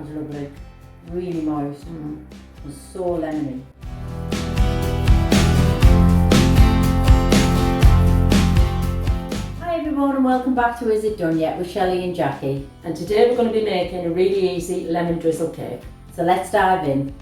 that was lovely. Really moist. It was so lemony. Hi everyone and welcome back to Is It Done Yet with Shelley and Jackie. And today we're going to be making a really easy lemon drizzle cake. So let's dive in.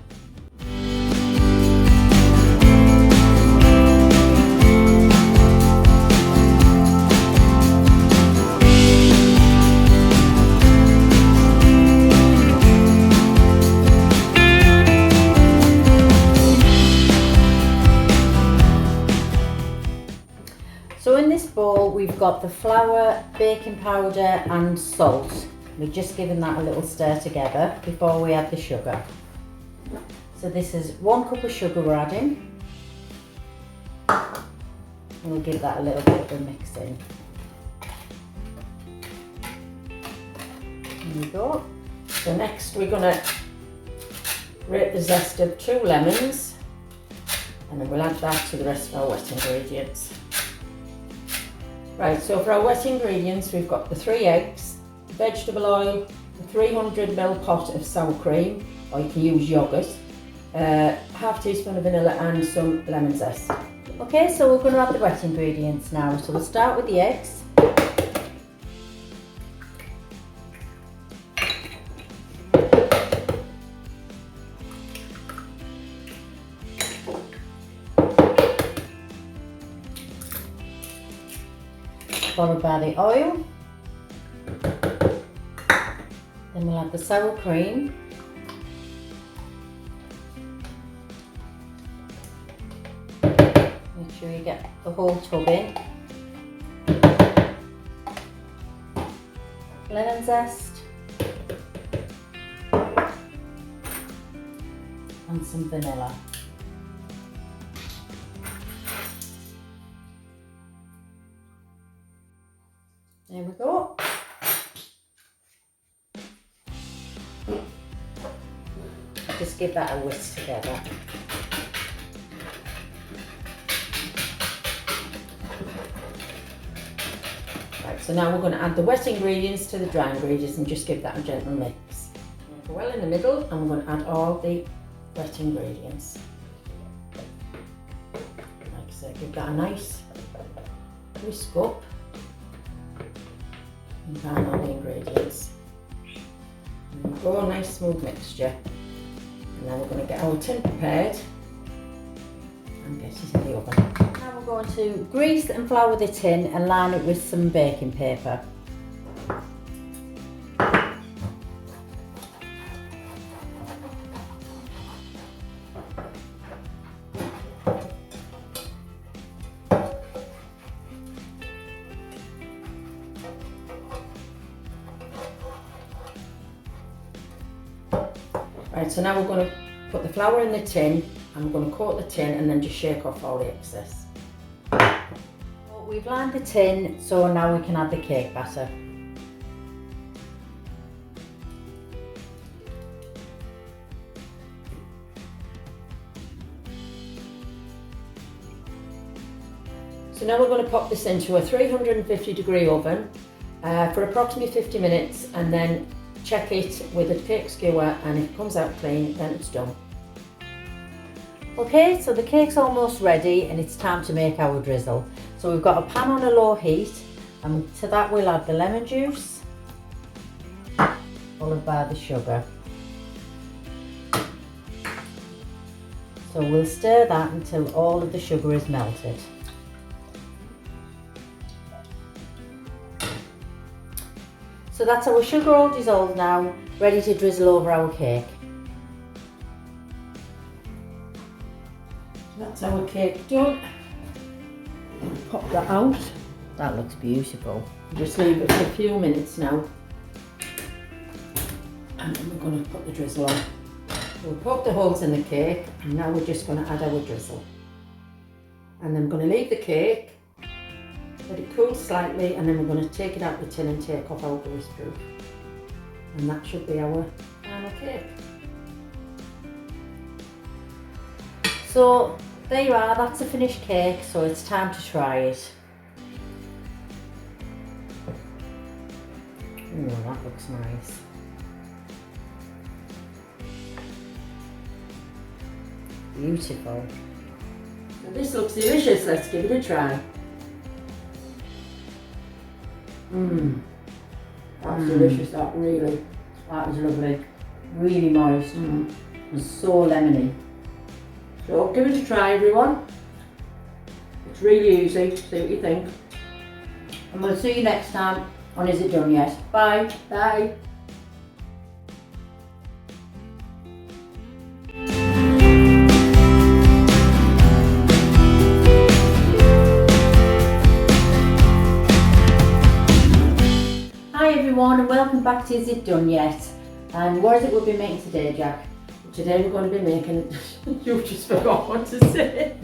So in this bowl we've got the flour, baking powder and salt. We're just giving that a little stir together before we add the sugar. So this is 1 cup of sugar we're adding. And we'll give that a little bit of a mix in. There we go. So next we're going to grate the zest of 2 lemons and then we'll add that to the rest of our wet ingredients. Right, so for our wet ingredients we've got the 3 eggs, vegetable oil, a 300 ml pot of sour cream, or you can use yoghurt, half teaspoon of vanilla and some lemon zest. Okay, so we're going to add the wet ingredients now. So we'll start with the eggs. Followed by the oil. Then we'll add the sour cream. Make sure you get the whole tub in. Lemon zest. And some vanilla. There we go. Just give that a whisk together. Right, so now we're going to add the wet ingredients to the dry ingredients and just give that a gentle mix. Go well in the middle and we're going to add all the wet ingredients. Like I said, give that a nice whisk up. And down all the ingredients. And go, a nice smooth mixture. And then we're going to get our tin prepared and get it in the oven. Now we're going to grease and flour the tin and line it with some baking paper. Right, so now we're going to put the flour in the tin and we're going to coat the tin and then just shake off all the excess. So we've lined the tin, so now we can add the cake batter. So now we're going to pop this into a 350-degree oven for approximately 50 minutes and then check it with a cake skewer, and if it comes out clean then it's done. Okay, so the cake's almost ready and it's time to make our drizzle. So we've got a pan on a low heat and to that we'll add the lemon juice followed by the sugar. So we'll stir that until all of the sugar is melted. So that's our sugar all dissolved now, ready to drizzle over our cake. That's our cake done. Pop that out. That looks beautiful. Just leave it for a few minutes now. And then we're going to put the drizzle on. We'll poke the holes in the cake and now we're just going to add our drizzle. And then we're going to leave the cake, let it cool slightly, and then we're going to take it out of the tin and take off our grease proof. And that should be our final cake. So there you are, that's a finished cake, so it's time to try it. Ooh, that looks nice. Beautiful. So this looks delicious. Let's give it a try. That's delicious, that really. That is lovely. Really moist. And so lemony. So give it a try, everyone. It's really easy. See what you think. And we'll see you next time on Is It Done Yet? Bye. Bye. Hi everyone and welcome back to Is It Done Yet? And what is it we'll be making today, Jack? Today we're going to be making, you just forgot what to say.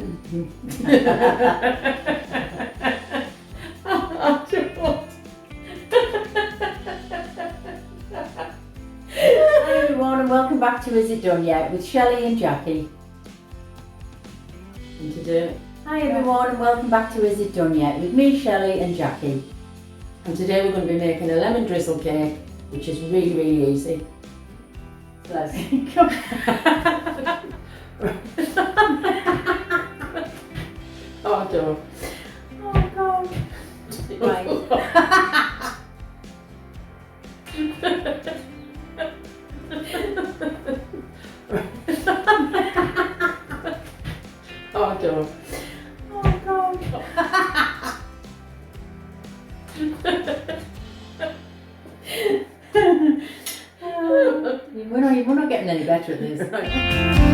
Hi everyone and welcome back to Is It Done Yet with Shelley and Jackie. And today, Hi everyone and welcome back to Is It Done Yet with me, Shelley and Jackie. and today we're going to be making a lemon drizzle cake, which is really, really easy. Let's Oh, no. Oh God. Right. Oh, no. Oh God. We're not getting any better at this.